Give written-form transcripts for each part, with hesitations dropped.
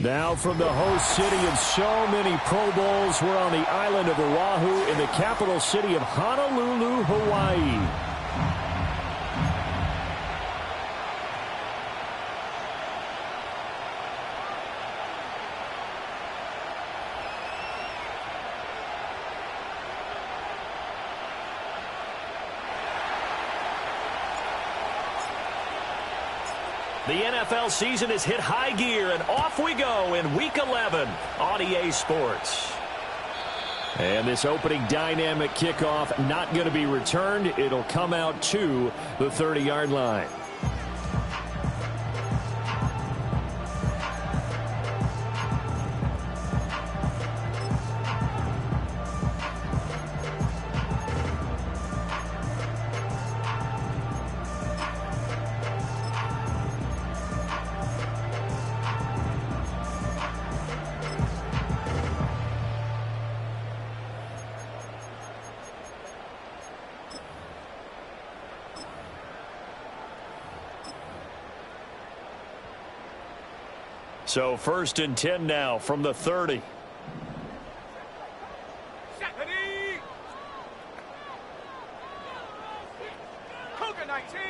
Now from the host city of so many Pro Bowls, we're on the island of Oahu in the capital city of Honolulu, Hawaii. The NFL season has hit high gear, and off we go in Week 11 on EA Sports. And this opening dynamic kickoff not going to be returned. It'll come out to the 30-yard line. So 1st and 10 now from the 30. Cougar 19.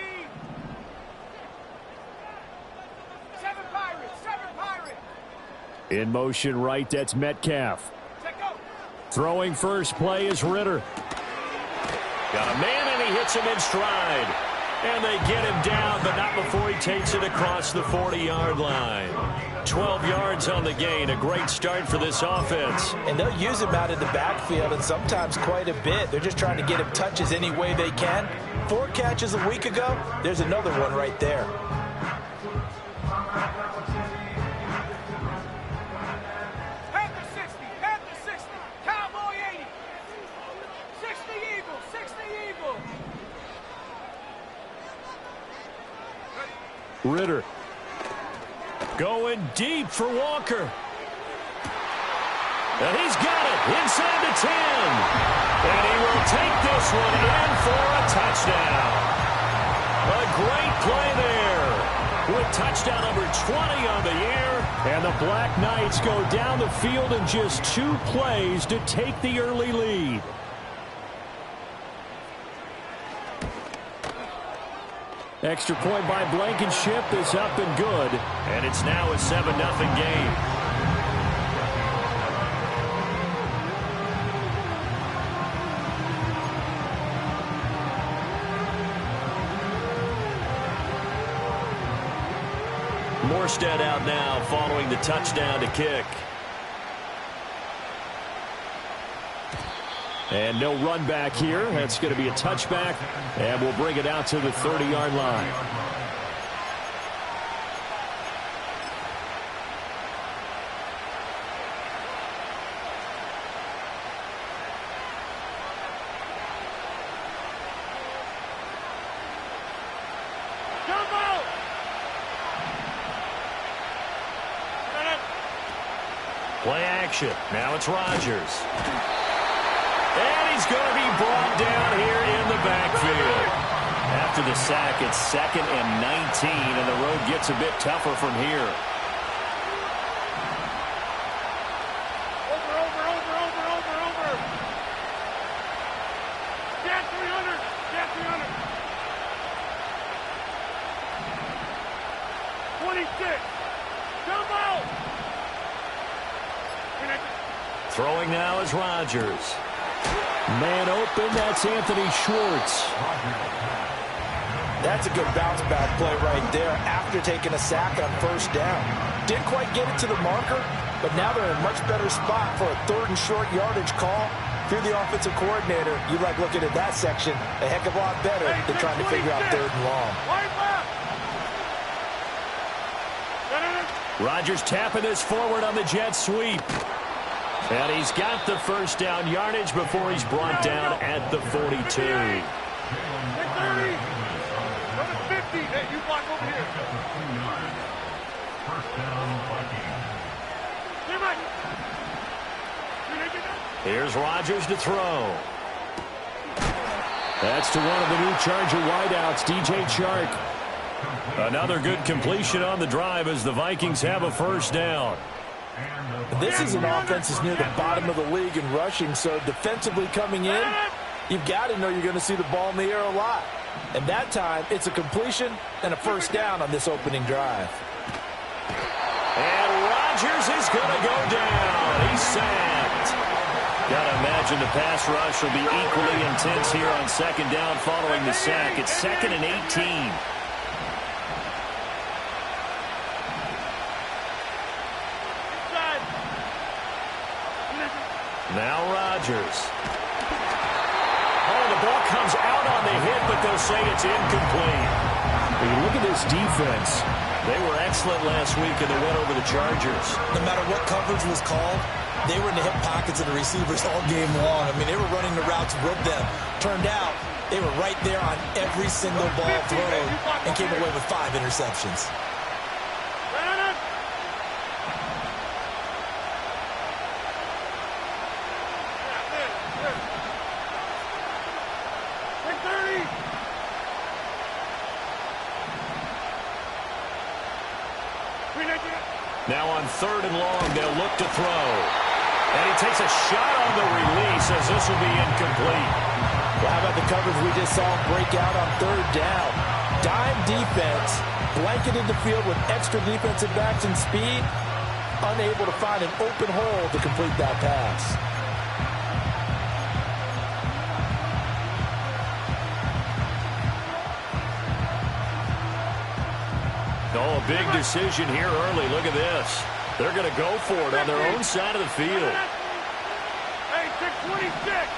7 Pirates. 7 Pirates. In motion right, that's Metcalf. Throwing first play is Ritter. Got a man, and he hits him in stride. And they get him down, but not before he takes it across the 40-yard line. 12 yards on the gain. A great start for this offense. And they'll use him out in the backfield, and sometimes quite a bit. They're just trying to get him touches any way they can. 4 catches a week ago. There's another one right there. Panther 60. Panther 60. Cowboy 80. 60 Eagles. 60 Eagles. Ritter. Going deep for Walker. And he's got it inside the 10. And he will take this one in for a touchdown. A great play there. With touchdown number 20 on the year. And the Black Knights go down the field in just 2 plays to take the early lead. Extra point by Blankenship is up and good. And it's now a 7-0 game. Morstead out now following the touchdown to kick. And no run back here. That's going to be a touchback. And we'll bring it out to the 30-yard line. Play action. Now it's Rodgers. And he's going to be brought down here in the backfield. After the sack, it's 2nd and 19, and the road gets a bit tougher from here. Over. Get 300. Get 300. 26. Jumbo. Throwing now is Rodgers. Man open, that's Anthony Schwartz. That's a good bounce-back play right there after taking a sack on 1st down. Didn't quite get it to the marker, but now they're in a much better spot for a 3rd and short yardage call. If you're the offensive coordinator, you like looking at that section a heck of a lot better than trying to figure out 3rd and long. Rodgers tapping this forward on the jet sweep. And he's got the 1st down yardage before he's brought down at the 42. 50. Hey, you block over here. Here's Rodgers to throw. That's to one of the new Charger wideouts, DJ Chark. Another good completion on the drive as the Vikings have a 1st down. This is an offense that's near the bottom of the league in rushing, so defensively coming in, you've got to know you're going to see the ball in the air a lot. And that time, it's a completion and a first down on this opening drive. And Rodgers is going to go down. He's sacked. Got to imagine the pass rush will be equally intense here on second down following the sack. It's 2nd and 18. Now Rodgers. Oh, the ball comes out on the hit, but they'll say it's incomplete. When you look at this defense, they were excellent last week in the win over the Chargers. No matter what coverage was called, they were in the hip pockets of the receivers all game long. I mean, they were running the routes with them. Turned out, they were right there on every single ball thrown and came away with 5 interceptions. Now on 3rd and long, they'll look to throw. And he takes a shot on the release as this will be incomplete. Well, how about the coverage we just saw break out on 3rd down? Dime defense, blanketed the field with extra defensive backs and speed, unable to find an open hole to complete that pass. Oh, a big decision here early. Look at this. They're going to go for it on their own side of the field. Hey, 626.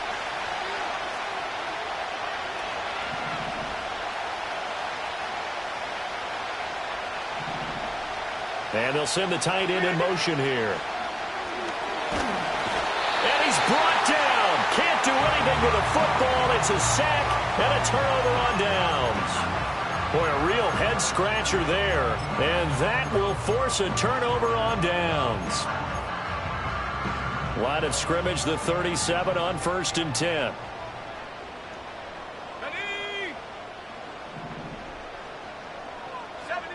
And they'll send the tight end in motion here. And he's brought down. Can't do anything with a football. It's a sack and a turnover on downs. Boy, a real head-scratcher there. And that will force a turnover on downs. Line of scrimmage, the 37 on 1st and 10.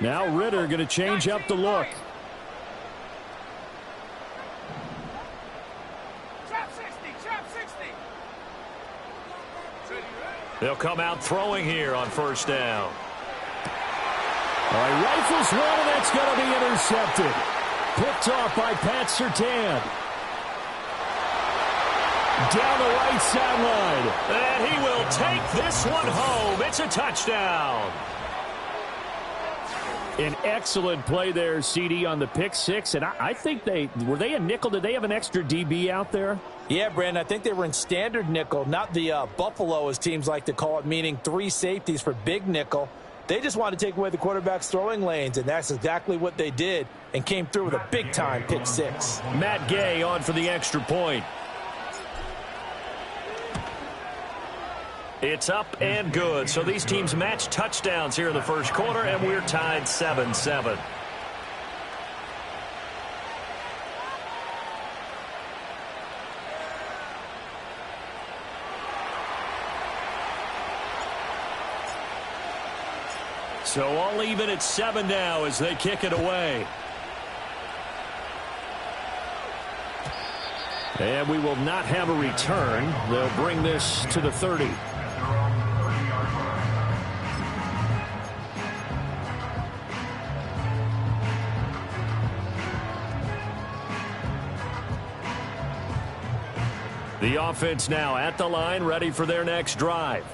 Now Ritter going to change up the look. They'll come out throwing here on 1st down. All right, rifles one, and that's going to be intercepted. Picked off by Pat Surtain. Down the right sideline. And he will take this one home. It's a touchdown. An excellent play there, CD, on the pick six. And I think were they a nickel? Did they have an extra DB out there? Yeah, Brandon, I think they were in standard nickel, not the Buffalo, as teams like to call it, meaning 3 safeties for big nickel. They just wanted to take away the quarterback's throwing lanes, and that's exactly what they did and came through with a big-time pick six. Matt Gay on for the extra point. It's up and good. So these teams match touchdowns here in the first quarter, and we're tied 7-7. So all even at 7 now as they kick it away. And we will not have a return. They'll bring this to the 30. The offense now at the line, ready for their next drive.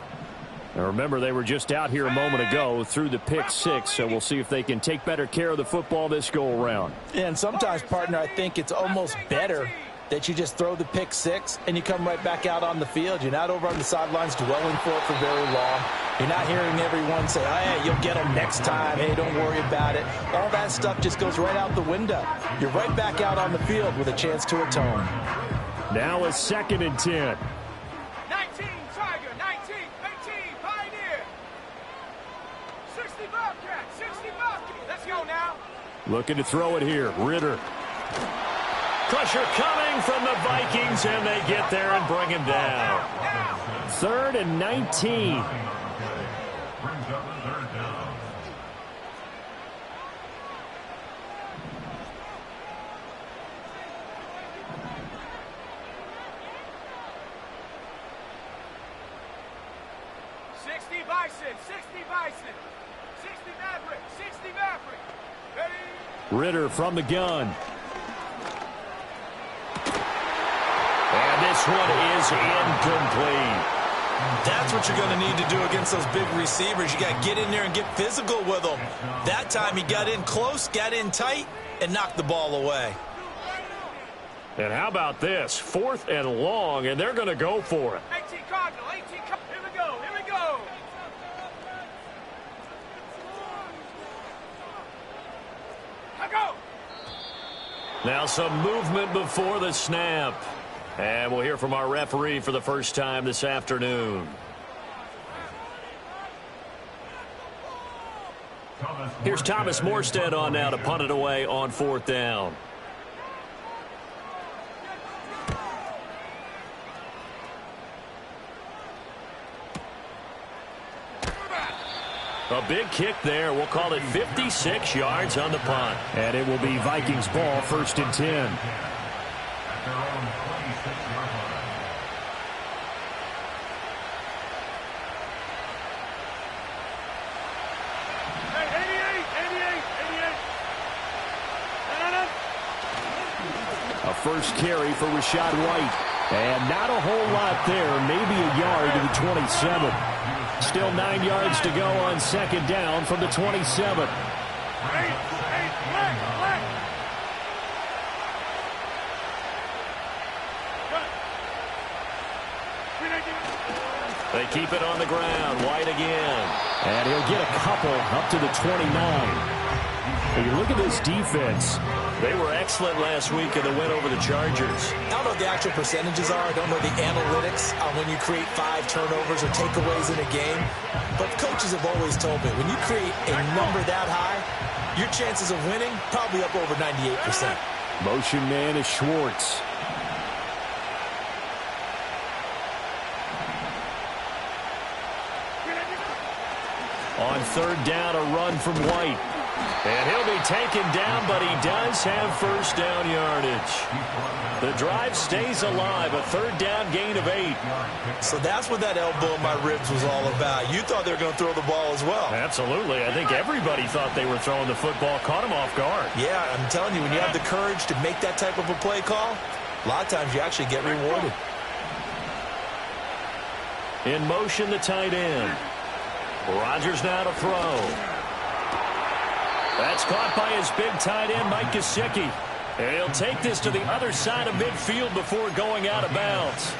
Now remember, they were just out here a moment ago through the pick six, so we'll see if they can take better care of the football this go-around. And sometimes, partner, I think it's almost better that you just throw the pick six and you come right back out on the field. You're not over on the sidelines dwelling for it for very long. You're not hearing everyone say, oh, hey, you'll get them next time. Hey, don't worry about it. All that stuff just goes right out the window. You're right back out on the field with a chance to atone. Now a 2nd and 10. 19, Tiger, 19, 18, Pioneer. 60 Bobcat, 60 Bobcat. Let's go now. Looking to throw it here. Ritter. Pressure coming from the Vikings, and they get there and bring him down. 3rd and 19. Bison, 60 Bison. 60 Maverick, 60 Maverick. Ready? Ritter from the gun. And this one is incomplete. That's what you're going to need to do against those big receivers. You got to get in there and get physical with them. That time he got in close, got in tight, and knocked the ball away. And how about this? 4th and long, and they're going to go for it. 18 Cardinal, 18 Cardinal. Here we go, here we go. I go. Now some movement before the snap. And we'll hear from our referee for the first time this afternoon. Here's Thomas Morstead on now to punt it away on 4th down. A big kick there. We'll call it 56 yards on the punt. And it will be Vikings ball, 1st and 10. A first carry for Rachaad White. And not a whole lot there. Maybe a yard to the 27. Still 9 yards to go on 2nd down from the 27. They keep it on the ground. White again. And he'll get a couple up to the 29. When you look at this defense, they were excellent last week in the win over the Chargers. I don't know what the actual percentages are. I don't know the analytics on when you create 5 turnovers or takeaways in a game. But coaches have always told me, when you create a number that high, your chances of winning probably up over 98%. Motion man is Schwartz. On 3rd down, a run from White. And he'll be taken down, but he does have 1st down yardage. The drive stays alive, a 3rd down gain of 8. So that's what that elbow in my ribs was all about. You thought they were going to throw the ball as well. Absolutely. I think everybody thought they were throwing the football, caught him off guard. Yeah, I'm telling you, when you have the courage to make that type of a play call, a lot of times you actually get rewarded. In motion, the tight end. Rodgers now to throw. That's caught by his big tight end, Mike Gesicki. And he'll take this to the other side of midfield before going out of bounds.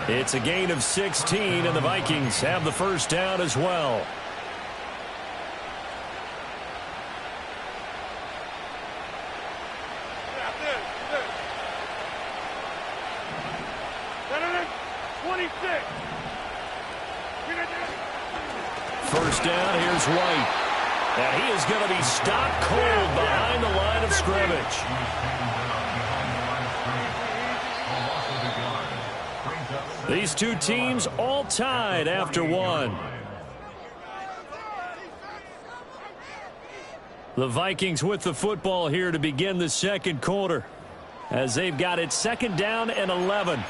It's a gain of 16, and the Vikings have the 1st down as well. First down, here's White. And he is going to be stopped cold behind the line of scrimmage. These two teams all tied after 1. The Vikings with the football here to begin the 2nd quarter, as they've got it 2nd down and 11.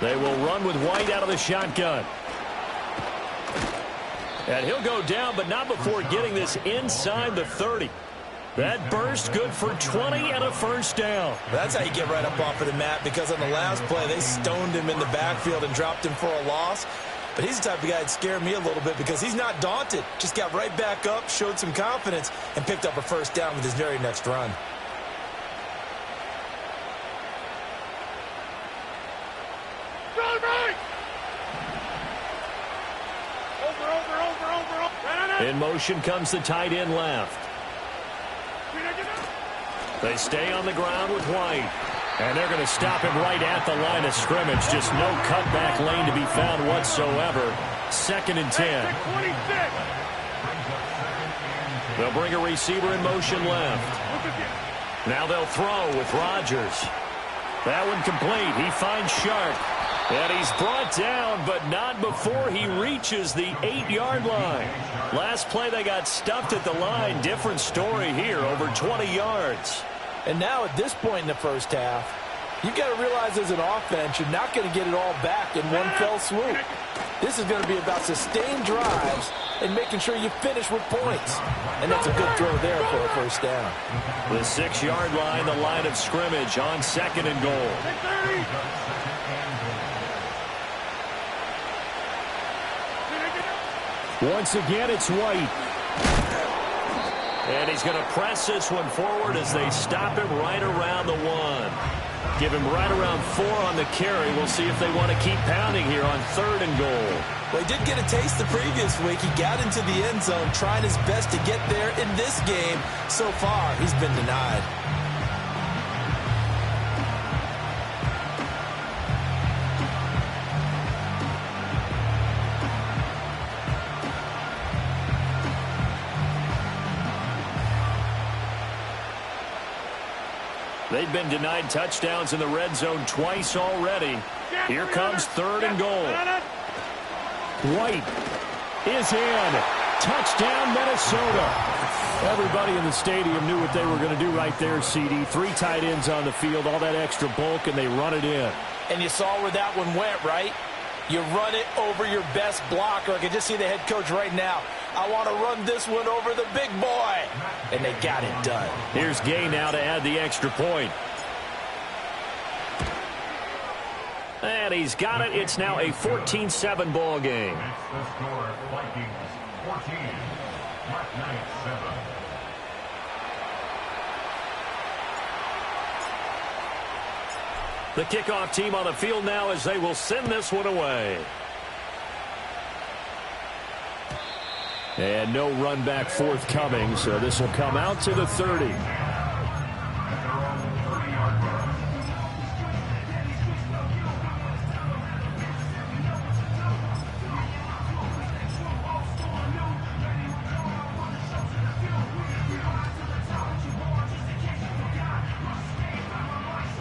They will run with White out of the shotgun. And he'll go down, but not before getting this inside the 30. That burst good for 20 and a 1st down. That's how you get right up off of the mat, because on the last play, they stoned him in the backfield and dropped him for a loss. But he's the type of guy that scared me a little bit because he's not daunted. Just got right back up, showed some confidence, and picked up a 1st down with his very next run. In motion comes the tight end left. They stay on the ground with White. And they're going to stop him right at the line of scrimmage. Just no cutback lane to be found whatsoever. 2nd and 10. They'll bring a receiver in motion left. Now they'll throw with Rodgers. That one complete. He finds Sharp. And he's brought down, but not before he reaches the 8-yard line. Last play, they got stuffed at the line. Different story here, over 20 yards. And now at this point in the first half, you've got to realize as an offense, you're not going to get it all back in one fell swoop. This is going to be about sustained drives and making sure you finish with points. And that's a good throw there for a first down. The 6-yard line, the line of scrimmage on 2nd and goal. Once again, it's White. And he's going to press this one forward as they stop him right around the 1. Give him right around 4 on the carry. We'll see if they want to keep pounding here on 3rd and goal. Well, he did get a taste the previous week. He got into the end zone trying his best to get there in this game. So far, he's been denied. They've been denied touchdowns in the red zone twice already. Here comes 3rd and goal. White is in. Touchdown, Minnesota. Everybody in the stadium knew what they were going to do right there, CD. 3 tight ends on the field, all that extra bulk, and they run it in. And you saw where that one went, right? You run it over your best blocker. I can just see the head coach right now. I want to run this one over the big boy. And they got it done. Here's Gay now to add the extra point. And he's got it. It's now a 14-7 ball game. That's the score. Vikings 14, Mark Knight 7. The kickoff team on the field now as they will send this one away. And no run back forthcoming, so this will come out to the 30.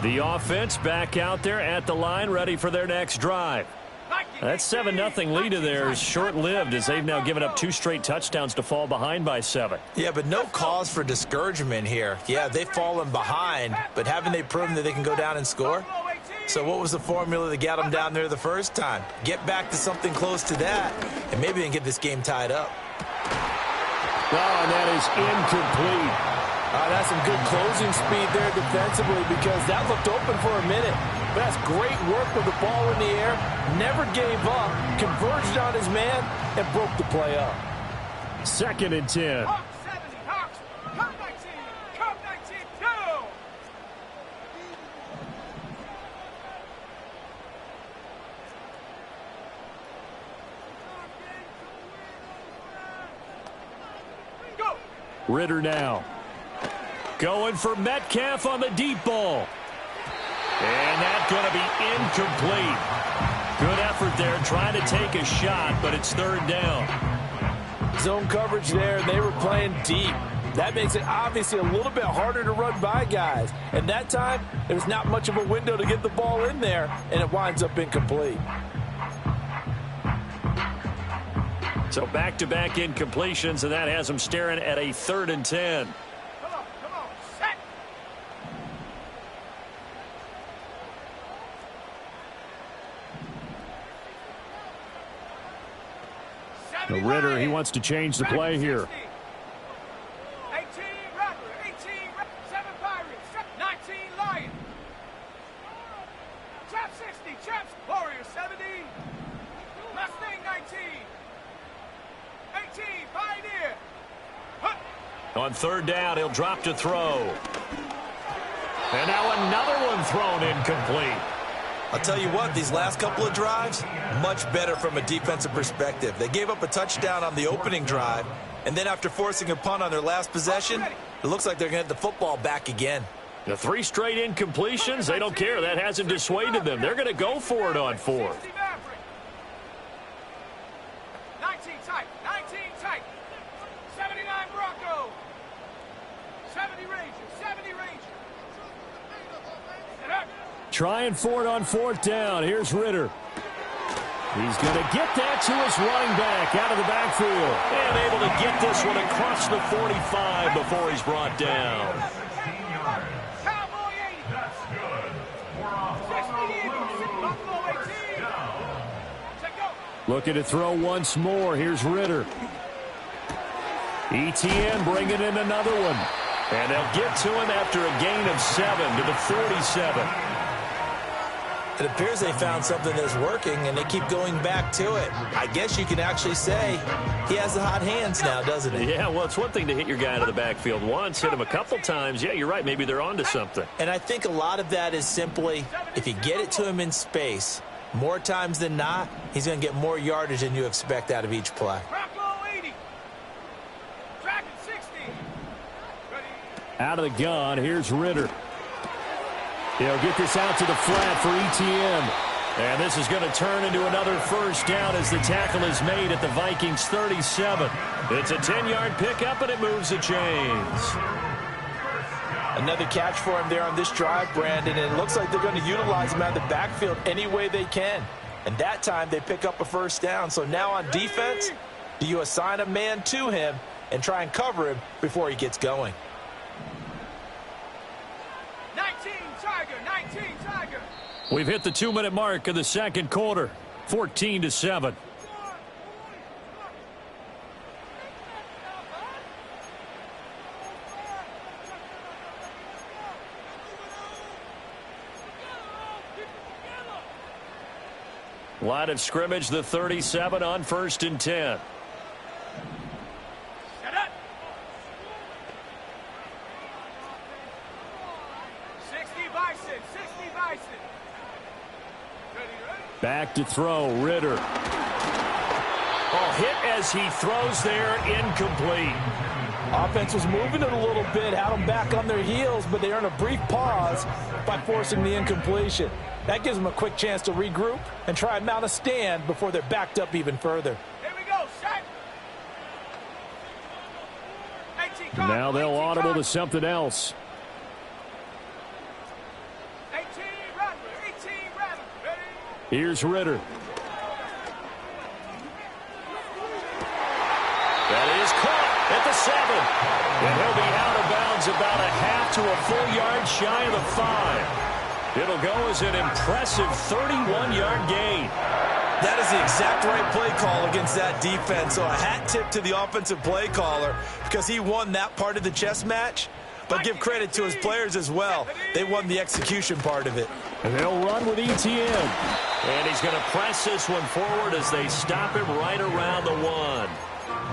The offense back out there at the line, ready for their next drive. That 7-0 lead of theirs short-lived as they've now given up 2 straight touchdowns to fall behind by 7. Yeah, but no cause for discouragement here. Yeah, they've fallen behind, but haven't they proven that they can go down and score? So what was the formula that got them down there the first time? Get back to something close to that, and maybe they can get this game tied up. Oh, and that is incomplete. That's some good closing speed there defensively because that looked open for a minute. But that's great work with the ball in the air. Never gave up, converged on his man, and broke the play up. 2nd and 10. Hawks 70, Hawks, come 19, come 19, go! Go! Ritter now. Going for Metcalf on the deep ball. And that's going to be incomplete. Good effort there trying to take a shot, but it's 3rd down. Zone coverage there, and they were playing deep. That makes it obviously a little bit harder to run by guys. And that time, there's not much of a window to get the ball in there, and it winds up incomplete. So back-to-back incompletions, and that has them staring at a 3rd and 10. The Ritter, he wants to change the play here. 18 Raptor, 18 7 Pirates, 19 Lion. Chap 60, Chaps Warrior 70. Mustang 19. 18 Pioneer. On 3rd down, he'll drop to throw. And now another one thrown incomplete. I'll tell you what, these last couple of drives, much better from a defensive perspective. They gave up a touchdown on the opening drive, and then after forcing a punt on their last possession, it looks like they're going to get the football back again. The 3 straight incompletions, they don't care. That hasn't dissuaded them. They're going to go for it on 4th. 19 tight. 19 tight. 79 Bronco. 70 Ranger. 70 Ranger. Trying for it on 4th down. Here's Ritter. He's going to get that to his running back out of the backfield. And able to get this one across the 45 before he's brought down. Cowboy 80. That's good. We're off. 60 Eagles. Buffalo 18. Check go. Looking to throw once more. Here's Ritter. ETN bringing in another one. And they'll get to him after a gain of 7 to the 47. It appears they found something that's working, and they keep going back to it. I guess you can actually say he has the hot hands now, doesn't he? Yeah, well, it's one thing to hit your guy out of the backfield once, hit him a couple times. Yeah, you're right. Maybe they're onto something. And I think a lot of that is simply if you get it to him in space, more times than not, he's going to get more yardage than you expect out of each play. Bronco 80. Dragon 60. Ready. Out of the gun. Here's Ritter. He'll get this out to the flat for ETN. And this is going to turn into another first down as the tackle is made at the Vikings 37. It's a 10-yard pickup, and it moves the chains. Another catch for him there on this drive, Brandon, and it looks like they're going to utilize him out of the backfield any way they can. And that time they pick up a first down. So now on defense, do you assign a man to him and try and cover him before he gets going? 19 Tiger. 19 Tiger. We've hit the 2-minute mark of the second quarter. 14-7. Line of scrimmage, the 37 on 1st and 10. Set up. 60 Bison. 60 Bison. Ready, ready. Back to throw. Ritter. Oh, hit as he throws there, incomplete. Offense was moving it a little bit, had them back on their heels, but they earned a brief pause by forcing the incompletion. That gives them a quick chance to regroup and try and mount a stand before they're backed up even further. Here we go. Set. 18 Now they'll 18 audible to something else. 18 Rattler. 18 Rattler. Ready. Here's Ritter. That is caught at the 7. And he'll be out of bounds about a half to a full yard shy of the 5. It'll go as an impressive 31-yard gain. That is the exact right play call against that defense. So a hat tip to the offensive play caller because he won that part of the chess match. But give credit to his players as well. They won the execution part of it. And they'll run with ETN. And he's going to press this one forward as they stop him right around the 1.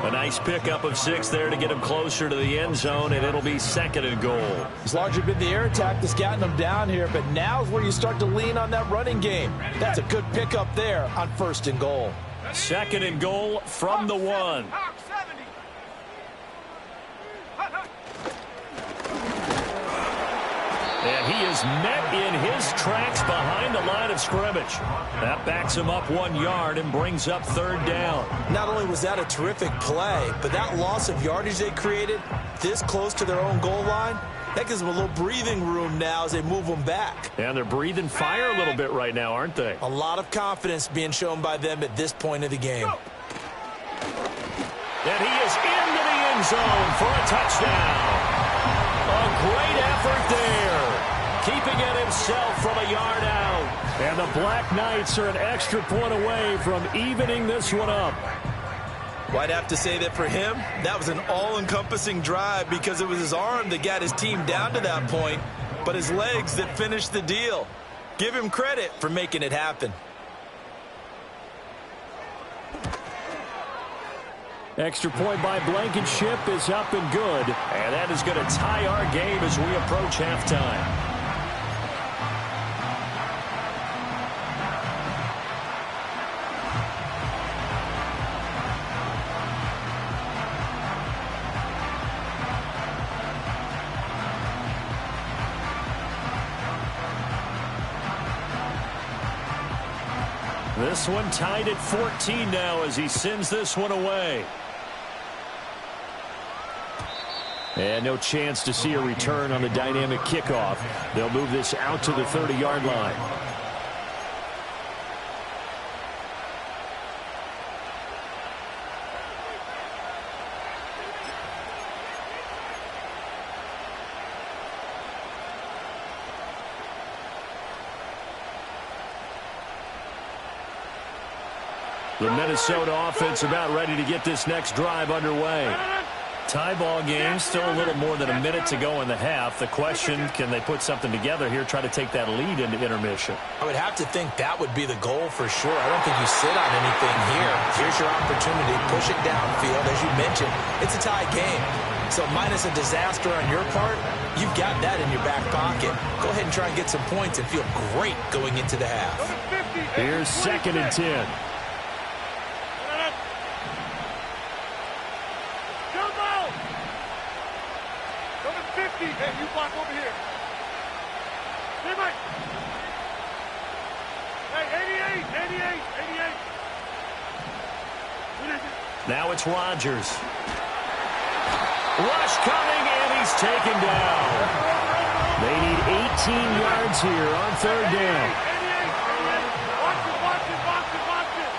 A nice pickup of 6 there to get him closer to the end zone, and it'll be 2nd and goal. It's largely been the air attack that's gotten them down here, but now's where you start to lean on that running game. That's a good pickup there on 1st and goal. 2nd and goal from the 1. Hawk 70. And he is met in his tracks behind the line of scrimmage. That backs him up 1 yard and brings up 3rd down. Not only was that a terrific play, but that loss of yardage they created this close to their own goal line, that gives them a little breathing room now as they move them back. And they're breathing fire a little bit right now, aren't they? A lot of confidence being shown by them at this point of the game. And he is into the end zone for a touchdown. A great effort there, keeping it himself from a yard out. And the Black Knights are an extra point away from evening this one up. Well, I'd have to say that for him, that was an all-encompassing drive because it was his arm that got his team down to that point, but his legs that finished the deal. Give him credit for making it happen. Extra point by Blankenship is up and good. And that is going to tie our game as we approach halftime. This one tied at 14 now as he sends this one away. And no chance to see a return on the dynamic kickoff. They'll move this out to the 30-yard line. The Minnesota offense about ready to get this next drive underway. Tie ball game, still a little more than a minute to go in the half. The question, can they put something together here, try to take that lead into intermission? I would have to think that would be the goal for sure. I don't think you sit on anything here. Here's your opportunity. Push it downfield. As you mentioned, it's a tie game. So minus a disaster on your part, you've got that in your back pocket. Go ahead and try and get some points and feel great going into the half. Here's 2nd and 10. Hey, you block over here. Hey, Mike. Hey, 88, 88, 88. Now it's Rodgers. Rush coming, and he's taken down. They need 18 yards here on 3rd down. 88, 88. Watch it, watch it, watch it, watch it.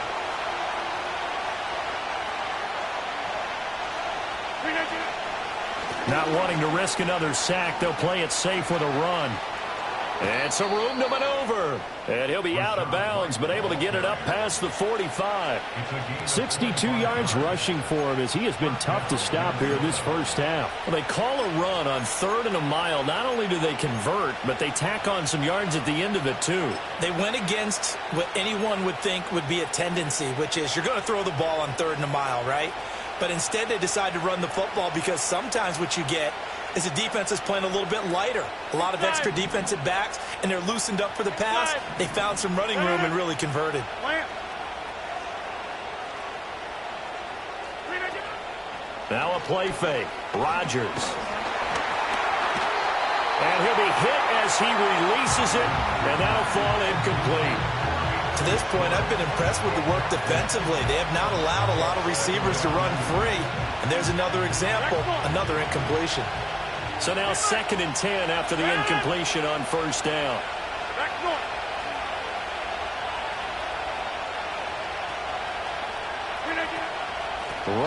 Not wanting to risk another sack, they'll play it safe with a run. And some room to maneuver. And he'll be out of bounds, but able to get it up past the 45. 62 yards rushing for him as he has been tough to stop here this first half. Well, they call a run on 3rd and a mile. Not only do they convert, but they tack on some yards at the end of it, too. They went against what anyone would think would be a tendency, which is you're going to throw the ball on 3rd and a mile, right? But instead they decide to run the football because sometimes what you get is the defense is playing a little bit lighter. A lot of extra defensive backs, and they're loosened up for the pass. They found some running room and really converted. Now a play fake. Rodgers. And he'll be hit as he releases it, and that'll fall incomplete. To this point, I've been impressed with the work defensively. They have not allowed a lot of receivers to run free. And there's another example, another incompletion. So now 2nd and 10 after the incompletion on 1st down.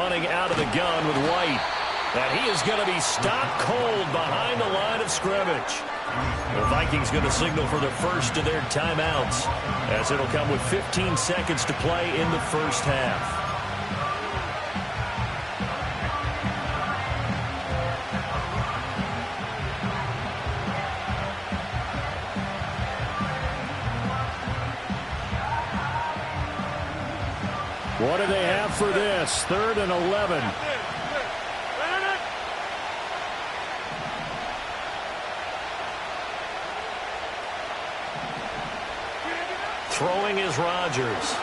Running out of the gun with White. And he is going to be stopped cold behind the line of scrimmage. The Vikings going to signal for the first of their timeouts, as it'll come with 15 seconds to play in the first half. What do they have for this? 3rd and 11. Throwing is Rodgers.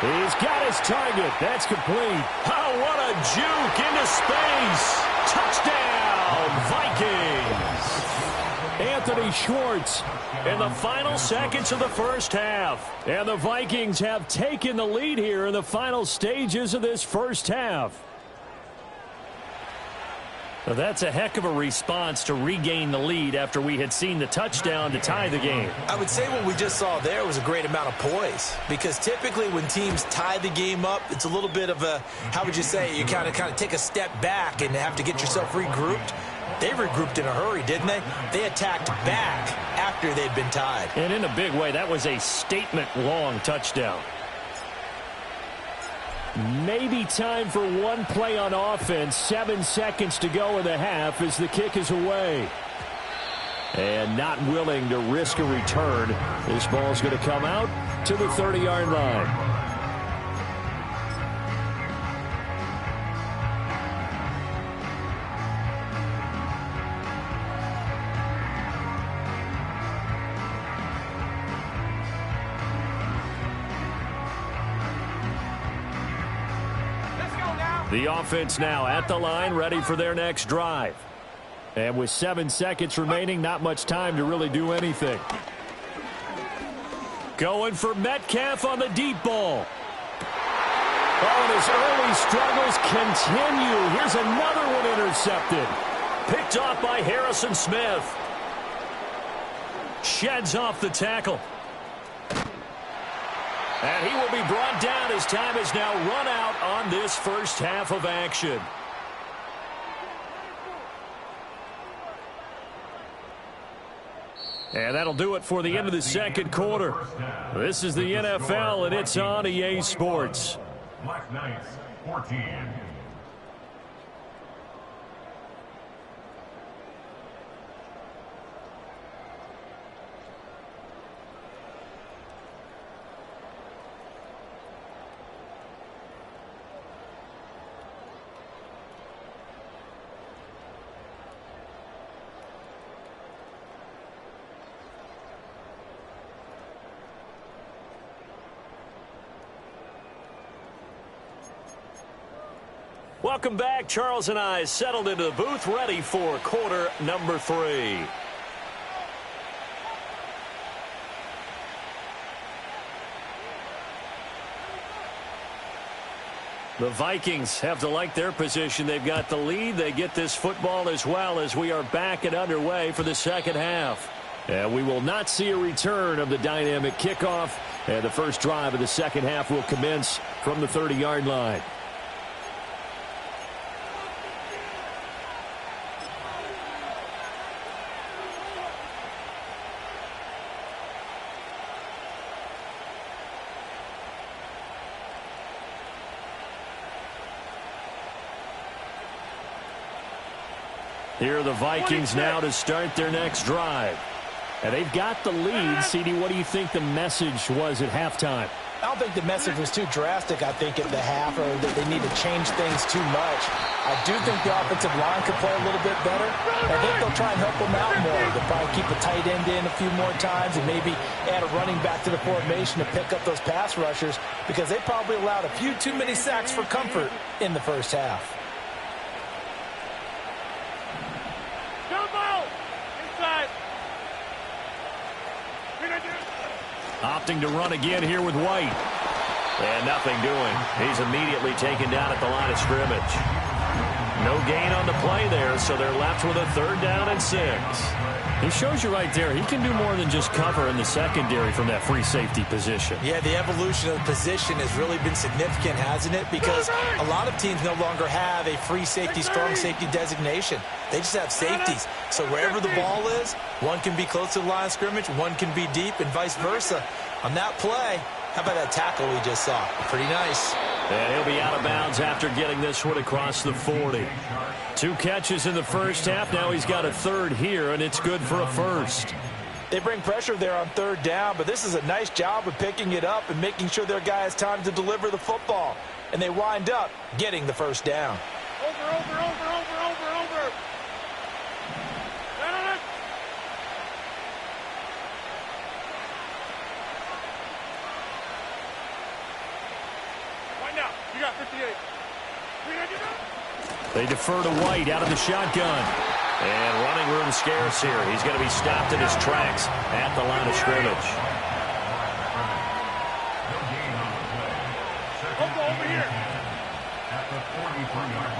He's got his target. That's complete. Oh, what a juke into space. Touchdown, Vikings. Anthony Schwartz in the final seconds of the first half. And the Vikings have taken the lead here in the final stages of this first half. Well, that's a heck of a response to regain the lead after we had seen the touchdown to tie the game. I would say what we just saw there was a great amount of poise, because typically when teams tie the game up, it's a little bit of a, how would you say, you kind of take a step back and have to get yourself regrouped. They regrouped in a hurry, didn't they? They attacked back after they'd been tied. And in a big way, that was a statement-long touchdown. Maybe time for one play on offense. 7 seconds to go in the half as the kick is away. And not willing to risk a return. This ball's going to come out to the 30-yard line. The offense now at the line, ready for their next drive. And with 7 seconds remaining, not much time to really do anything. Going for Metcalf on the deep ball. Oh, and his early struggles continue. Here's another one intercepted. Picked off by Harrison Smith. Sheds off the tackle. And he will be brought down as time has now run out on this first half of action. And that'll do it for the end of the second quarter. This is the NFL, and it's on EA Sports. Black Knights, 14. Welcome back. Charles and I settled into the booth, ready for quarter number 3. The Vikings have to like their position. They've got the lead. They get this football as well as we are back and underway for the second half. And we will not see a return of the dynamic kickoff. And the first drive of the second half will commence from the 30-yard line. Here are the Vikings now to start their next drive. And they've got the lead. CD, what do you think the message was at halftime? I don't think the message was too drastic, I think, at the half, or that they need to change things too much. I do think the offensive line could play a little bit better. I think they'll try and help them out more. They'll probably keep a tight end in a few more times and maybe add a running back to the formation to pick up those pass rushers, because they probably allowed a few too many sacks for comfort in the first half. Opting to run again here with White. And nothing doing. He's immediately taken down at the line of scrimmage. No gain on the play there, so they're left with a 3rd down and 6. He shows you right there, he can do more than just cover in the secondary from that free safety position. Yeah, the evolution of the position has really been significant, hasn't it? Because a lot of teams no longer have a free safety, strong safety designation. They just have safeties. So wherever the ball is, one can be close to the line of scrimmage, one can be deep, and vice versa. On that play, how about that tackle we just saw? Pretty nice. And he'll be out of bounds after getting this one across the 40. 2 catches in the first half. Now he's got a 3rd here, and it's good for a 1st. They bring pressure there on 3rd down, but this is a nice job of picking it up and making sure their guy has time to deliver the football. And they wind up getting the 1st down. Over. Right now, you got 58. They defer to White out of the shotgun. And running room scarce here. He's going to be stopped in his tracks at the line of scrimmage. Over here. At the 43-yard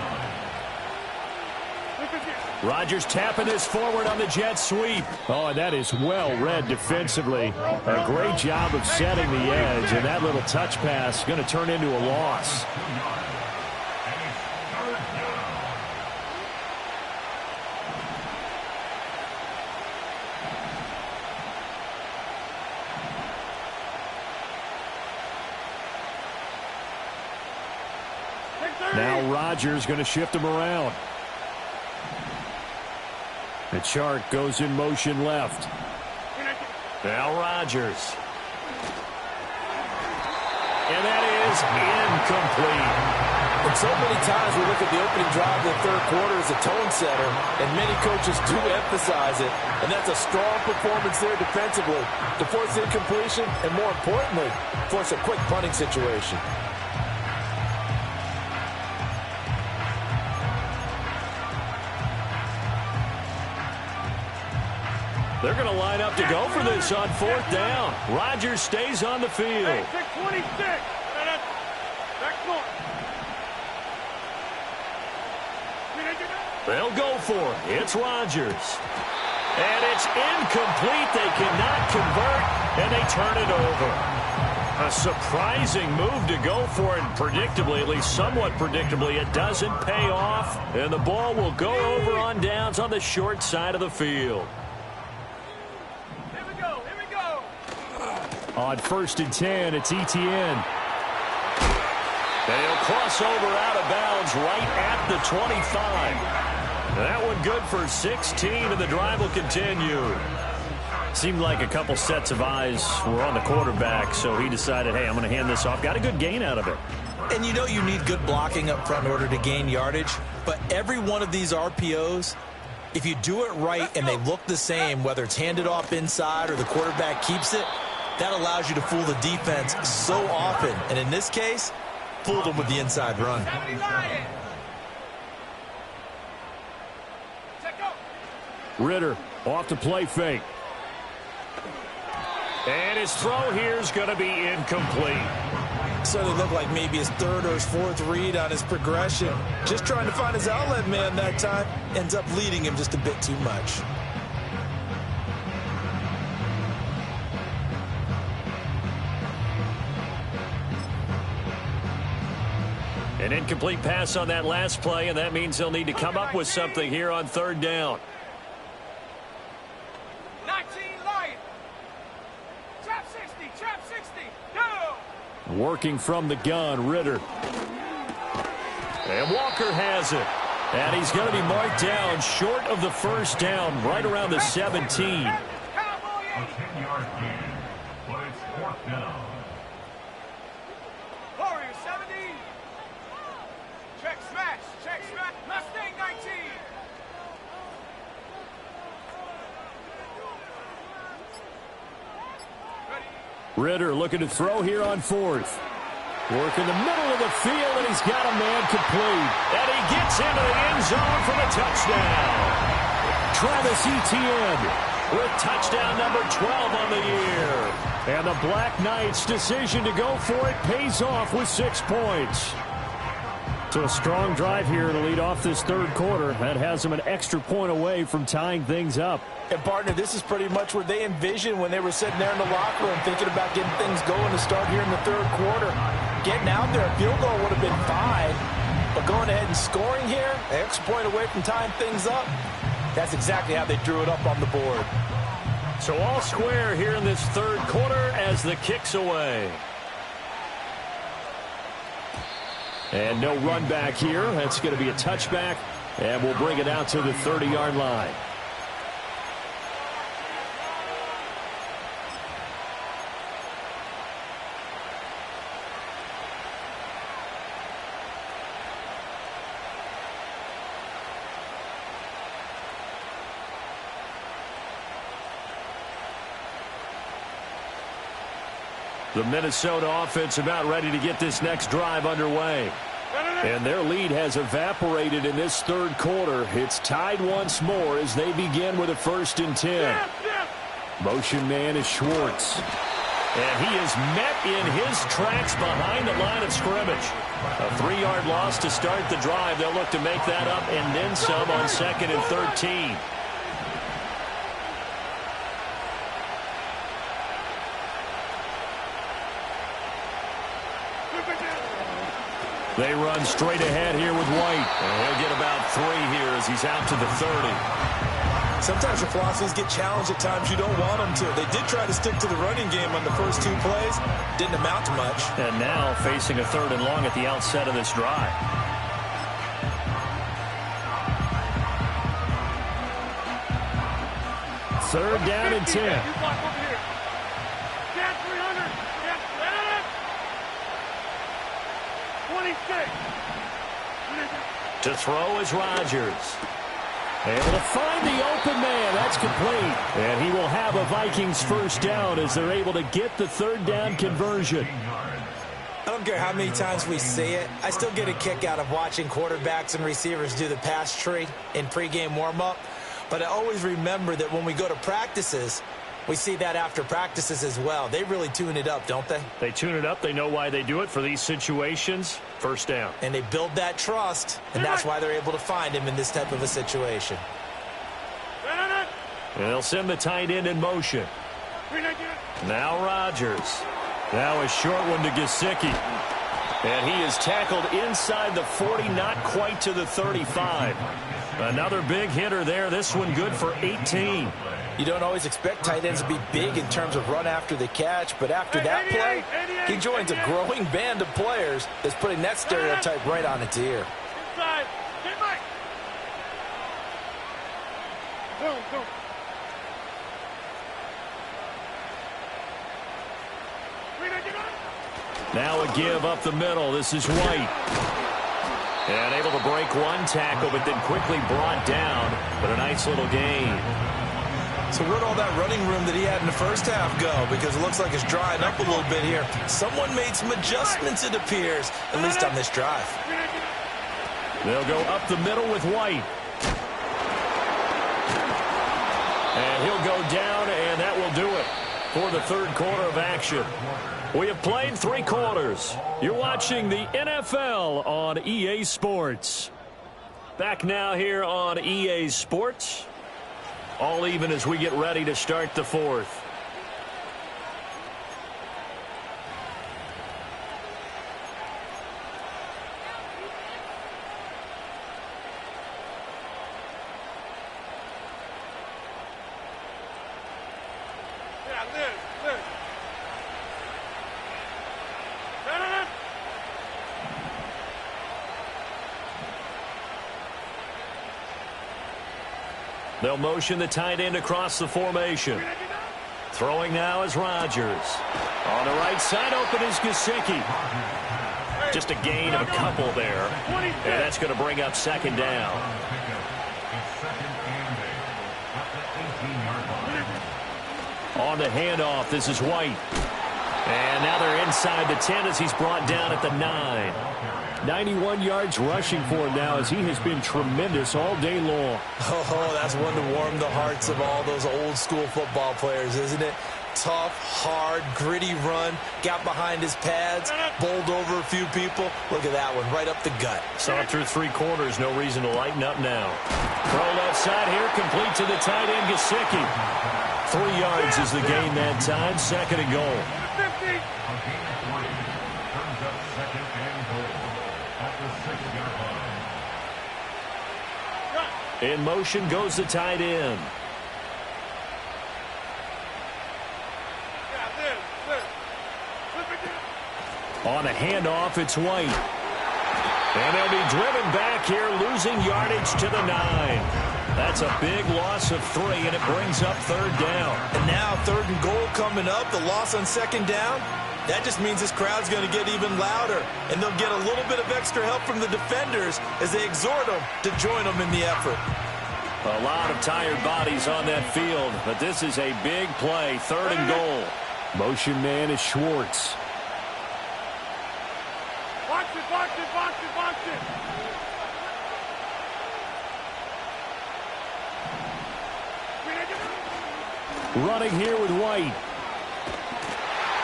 line. Rodgers tapping this forward on the jet sweep. Oh, and that is well read defensively. A great job of setting the edge, and that little touch pass is going to turn into a loss. Now Rodgers going to shift him around. The chart goes in motion left. Now Rodgers. And that is incomplete. And so many times we look at the opening drive of the 3rd quarter as a tone setter, and many coaches do emphasize it. And that's a strong performance there defensively to force incompletion and, more importantly, force a quick punting situation. They're going to line up to go for this on 4th down. Rodgers stays on the field. 26. They'll go for it. It's Rodgers. And it's incomplete. They cannot convert, and they turn it over. A surprising move to go for it, and predictably, at least somewhat predictably, it doesn't pay off, and the ball will go over on downs on the short side of the field. Here we go. On 1st and 10, it's Etienne. And he'll cross over out of bounds right at the 25. That one good for 16, and the drive will continue. Seemed like a couple sets of eyes were on the quarterback, so he decided, hey, I'm going to hand this off. Got a good gain out of it. And you know you need good blocking up front in order to gain yardage, but every one of these RPOs, if you do it right and they look the same, whether it's handed off inside or the quarterback keeps it, that allows you to fool the defense so often. And in this case, fooled them with the inside run. Ritter off to play fake. And his throw here is going to be incomplete. So it looked like maybe his 3rd or his 4th read on his progression. Just trying to find his outlet man that time. Ends up leading him just a bit too much. An incomplete pass on that last play, and that means they'll need to come up with something here on 3rd down. 19 Lions. Trap 60. Go. Working from the gun, Ritter. And Walker has it. And he's going to be marked down short of the 1st down, right around the 17. A 10-yard gain, but it's 4th down. Warriors 70. Check smash. Mustang 19. Ritter looking to throw here on 4th. Work in the middle of the field, and he's got a man complete. And he gets into the end zone for the touchdown. Travis Etienne with touchdown number 12 on the year. And the Black Knights' decision to go for it pays off with 6 points. So a strong drive here to lead off this 3rd quarter. That has them an extra point away from tying things up. And, partner, this is pretty much what they envisioned when they were sitting there in the locker room thinking about getting things going to start here in the 3rd quarter. Getting out there, a field goal would have been fine. But going ahead and scoring here, an extra point away from tying things up, that's exactly how they drew it up on the board. So all square here in this 3rd quarter as the kick's away. And no run back here. That's going to be a touchback, and we'll bring it out to the 30-yard line. The Minnesota offense about ready to get this next drive underway. And their lead has evaporated in this 3rd quarter. It's tied once more as they begin with a 1st and 10. Motion man is Schwartz. And he is met in his tracks behind the line of scrimmage. A 3-yard loss to start the drive. They'll look to make that up and then some on 2nd and 13. They run straight ahead here with White. And he'll get about 3 here as he's out to the 30. Sometimes your philosophies get challenged at times you don't want them to. They did try to stick to the running game on the first 2 plays. Didn't amount to much. And now facing a 3rd and long at the outset of this drive. Third down and 10. To throw is Rodgers. Able to find the open man. That's complete. And he will have a Vikings 1st down as they're able to get the 3rd down conversion. I don't care how many times we see it. I still get a kick out of watching quarterbacks and receivers do the pass tree in pregame warm-up. But I always remember that when we go to practices, we see that after practices as well. They really tune it up, don't they? They tune it up. They know why they do it for these situations. First down. And they build that trust, and that's why they're able to find him in this type of a situation. And they'll send the tight end in motion. Now Rodgers. Now a short one to Gesicki. And he is tackled inside the 40, not quite to the 35. Another big hitter there. This one good for 18. You don't always expect tight ends to be big in terms of run after the catch, but after that play, he joins a growing band of players that's putting that stereotype right on its ear. Inside. Get Mike. Go. Now a give up the middle. This is White. And able to break one tackle, but then quickly brought down. But a nice little gain. So where'd all that running room that he had in the first half go? Because it looks like it's drying up a little bit here. Someone made some adjustments, it appears, at least on this drive. They'll go up the middle with White. And he'll go down, and that will do it for the third quarter of action. We have played 3 quarters. You're watching the NFL on EA Sports. Back now here on EA Sports. All even as we get ready to start the fourth. They'll motion the tight end across the formation. Throwing now is Rodgers. On the right side, open is Gesicki. Just a gain of a couple there. And that's going to bring up second down. On the handoff, this is White. And now they're inside the 10 as he's brought down at the 9. 91 yards rushing for him now as he has been tremendous all day long. Oh, that's one to warm the hearts of all those old school football players, isn't it? Tough, hard, gritty run, got behind his pads, bowled over a few people. Look at that one, right up the gut. Saw it through 3 quarters, no reason to lighten up now. Throw left side here, complete to the tight end, Gesicki. 3 yards is the gain that time, second and goal. In motion goes the tight end. On a handoff, it's White. And they'll be driven back here, losing yardage to the 9. That's a big loss of 3, and it brings up third down. And now third and goal coming up, the loss on second down. That just means this crowd's going to get even louder, and they'll get a little bit of extra help from the defenders as they exhort them to join them in the effort. A lot of tired bodies on that field, but this is a big play, third and goal. Motion man is Schwartz. Box it. Running here with White.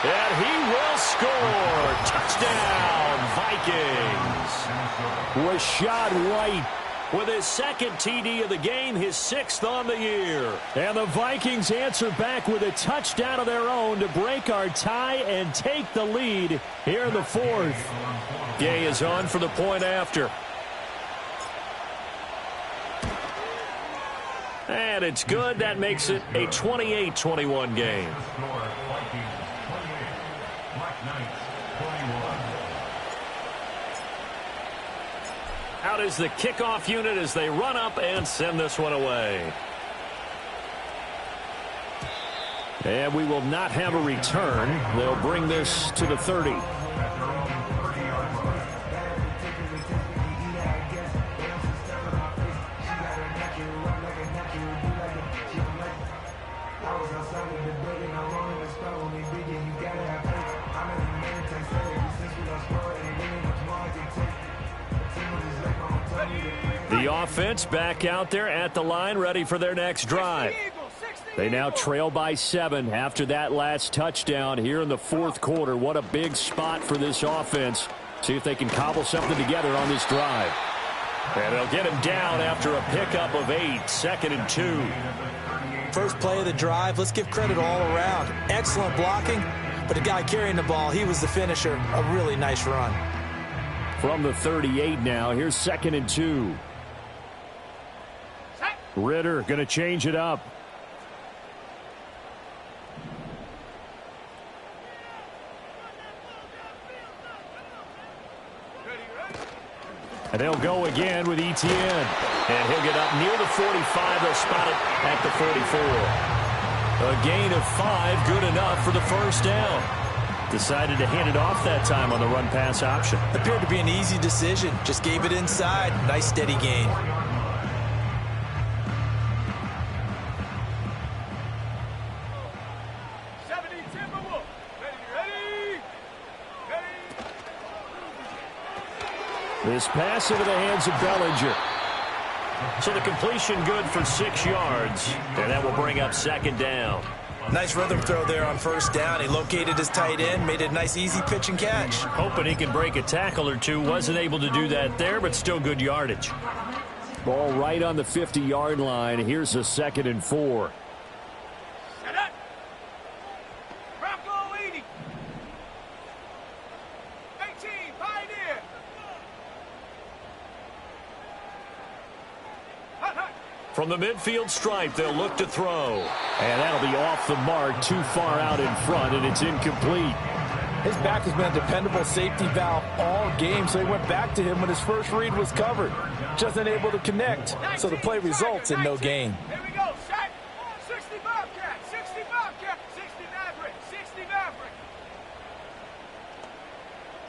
And he will score. Touchdown, Vikings. Rachaad White with his second TD of the game, his 6th on the year. And the Vikings answer back with a touchdown of their own to break our tie and take the lead here in the fourth. Gay is on for the point after. And it's good. That makes it a 28-21 game. Out is the kickoff unit as they run up and send this one away. And we will not have a return. They'll bring this to the 30. The offense back out there at the line, ready for their next drive. They now trail by 7 after that last touchdown here in the fourth quarter. What a big spot for this offense. See if they can cobble something together on this drive. And they'll get him down after a pickup of 8, 2nd and 2. First play of the drive, let's give credit all around. Excellent blocking, but the guy carrying the ball, he was the finisher. A really nice run. From the 38 now, here's 2nd and 2. Ritter going to change it up. And they'll go again with Etienne. And he'll get up near the 45. They'll spot it at the 44. A gain of 5, good enough for the first down. Decided to hand it off that time on the run-pass option. Appeared to be an easy decision. Just gave it inside. Nice steady gain. This pass into the hands of Bellinger. So the completion good for 6 yards. And that will bring up 2nd down. Nice rhythm throw there on first down. He located his tight end, made it a nice easy pitch and catch. Hoping he can break a tackle or two. Wasn't able to do that there, but still good yardage. Ball right on the 50-yard line. Here's a 2nd and 4. From the midfield stripe, they'll look to throw. And that'll be off the mark, too far out in front, and it's incomplete. His back has been a dependable safety valve all game, so they went back to him when his first read was covered. Just unable to connect, so the play results in no gain. Here we go, set. 60 Bobcat, 60 Bobcat, 60 Maverick, 60 Maverick.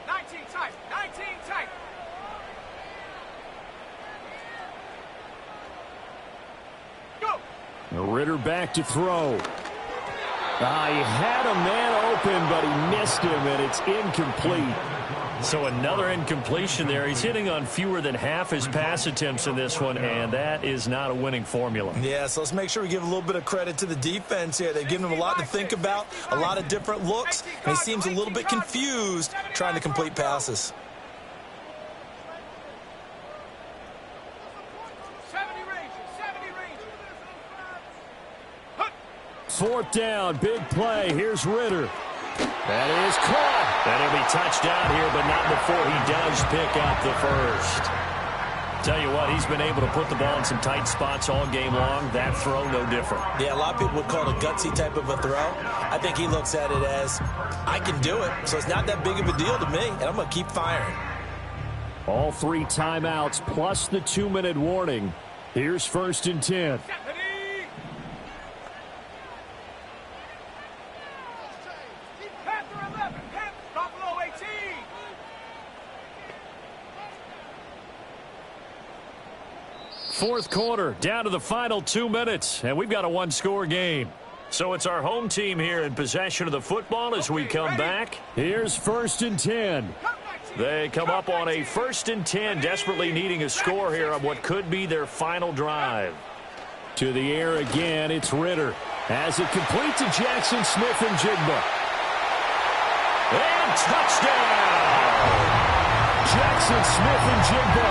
19 tight, 19 tight. Ritter back to throw. He had a man open, but he missed him, and it's incomplete. So another incompletion there. He's hitting on fewer than half his pass attempts in this one, and that is not a winning formula. Yeah, so let's make sure we give a little bit of credit to the defense here. They've given him a lot to think about, a lot of different looks, and he seems a little bit confused trying to complete passes. 4th down, big play. Here's Ritter. That is caught. And he'll be touchdown here, but not before he does pick up the first. Tell you what, he's been able to put the ball in some tight spots all game long. That throw, no different. Yeah, a lot of people would call it a gutsy type of a throw. I think he looks at it as, I can do it, so it's not that big of a deal to me, and I'm going to keep firing. All 3 timeouts plus the 2-minute warning. Here's 1st and 10. Fourth quarter, down to the final 2 minutes, and we've got a 1-score game. So it's our home team here in possession of the football as we come back. Here's 1st and 10. They come up on a 1st and 10, desperately needing a score here on what could be their final drive. To the air again, it's Ritter. As it complete to Jackson Smith and Jigba. And touchdown! Jackson Smith and Jigba,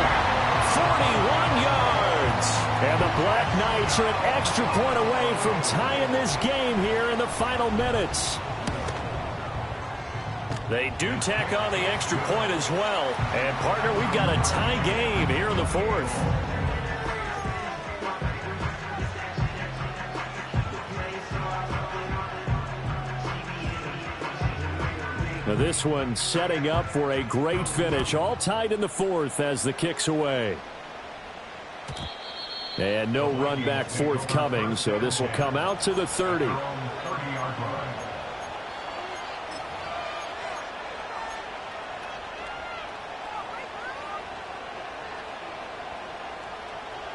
41 yards. And the Black Knights are an extra point away from tying this game here in the final minutes. They do tack on the extra point as well. And, partner, we've got a tie game here in the 4th. Now this one setting up for a great finish. All tied in the 4th as the kick's away. And no run back forthcoming, so this will come out to the 30.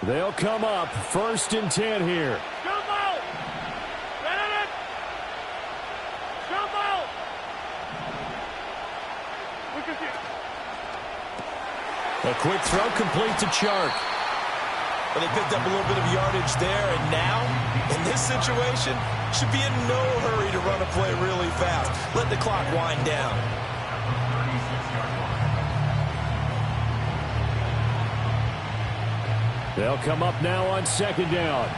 They'll come up 1st and 10 here. A quick throw complete to Chark. Well, they picked up a little bit of yardage there, and now, in this situation, should be in no hurry to run a play really fast. Let the clock wind down. They'll come up now on second down.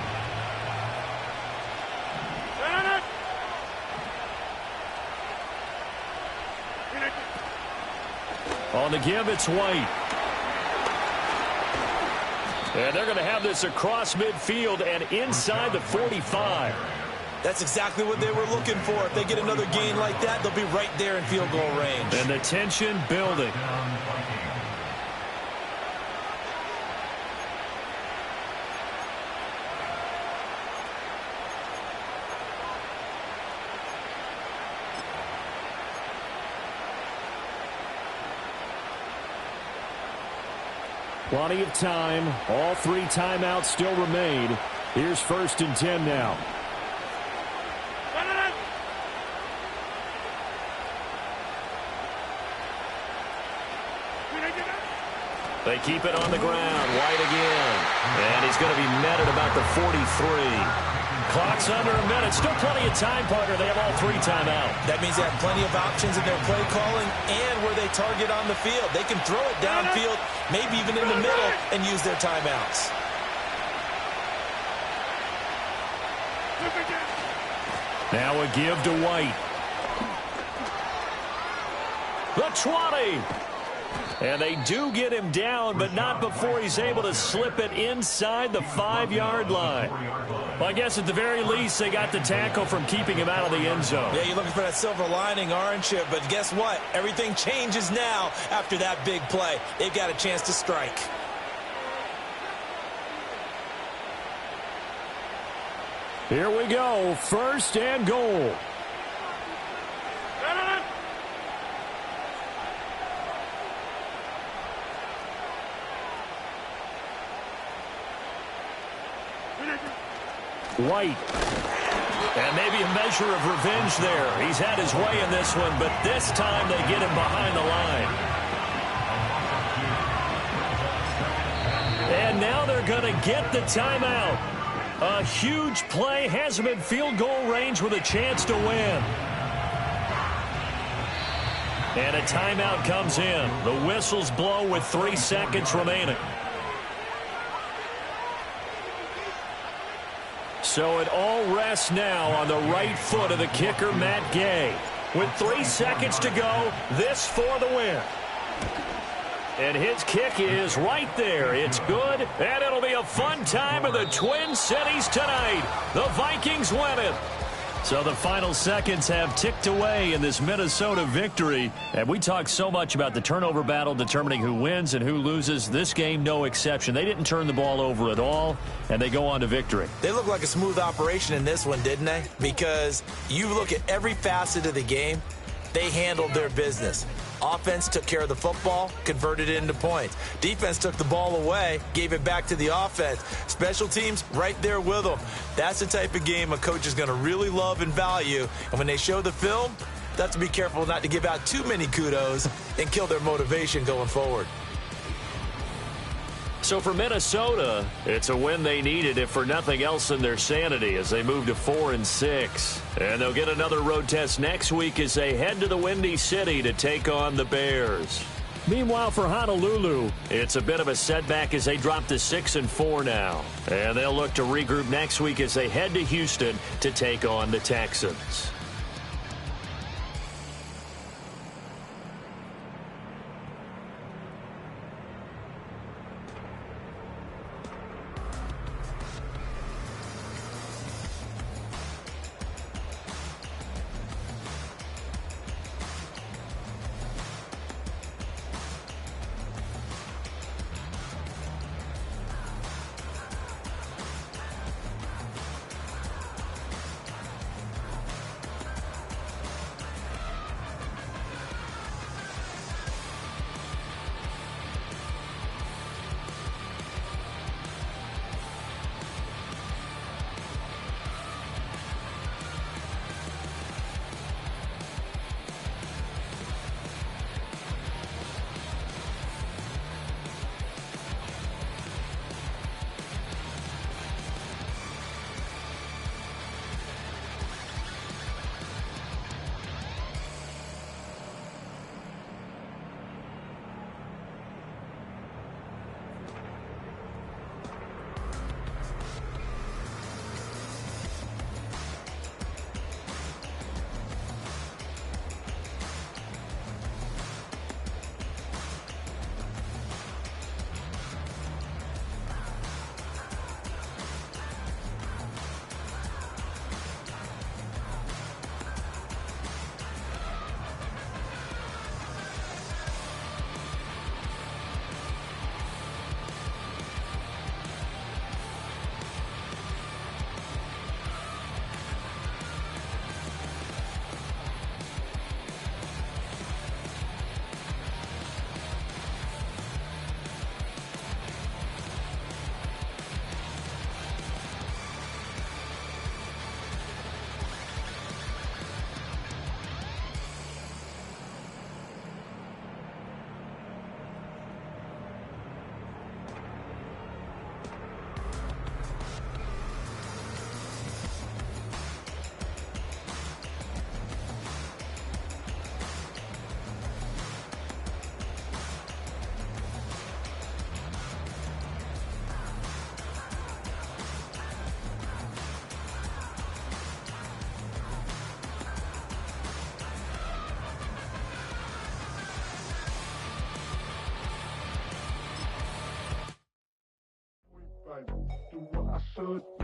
On the give, it's White. And they're going to have this across midfield and inside the 45. That's exactly what they were looking for. If they get another gain like that, they'll be right there in field goal range. And the tension building. Plenty of time. All 3 timeouts still remain. Here's 1st and 10 now. They keep it on the ground. White again. And he's going to be met at about the 43. Clock's under a minute. Still plenty of time, partner. They have all 3 timeouts. That means they have plenty of options in their play calling and where they target on the field. They can throw it downfield, maybe even in the middle, and use their timeouts. Now a give to White. The 20. And they do get him down, but not before he's able to slip it inside the 5-yard line. Well, I guess at the very least, they got the tackle from keeping him out of the end zone. Yeah, you're looking for that silver lining, aren't you? But guess what? Everything changes now after that big play. They've got a chance to strike. Here we go. 1st and goal. White. And maybe a measure of revenge there. He's had his way in this one, but this time they get him behind the line. And now they're going to get the timeout. A huge play has him in field goal range with a chance to win. And a timeout comes in. The whistles blow with 3 seconds remaining. So it all rests now on the right foot of the kicker, Matt Gay. With 3 seconds to go, this for the win. And his kick is right there. It's good, and it'll be a fun time in the Twin Cities tonight. The Vikings win it. So the final seconds have ticked away in this Minnesota victory. And we talk so much about the turnover battle determining who wins and who loses. This game, no exception. They didn't turn the ball over at all, and they go on to victory. They look like a smooth operation in this one, didn't they? Because you look at every facet of the game, they handled their business. Offense took care of the football, converted it into points. Defense took the ball away, gave it back to the offense. Special teams right there with them. That's the type of game a coach is going to really love and value. And when they show the film, they have to be careful not to give out too many kudos and kill their motivation going forward. So for Minnesota, it's a win they needed, if for nothing else than their sanity, as they move to 4-6. And they'll get another road test next week as they head to the Windy City to take on the Bears. Meanwhile, for Honolulu, it's a bit of a setback as they drop to 6-4 now. And they'll look to regroup next week as they head to Houston to take on the Texans. I thought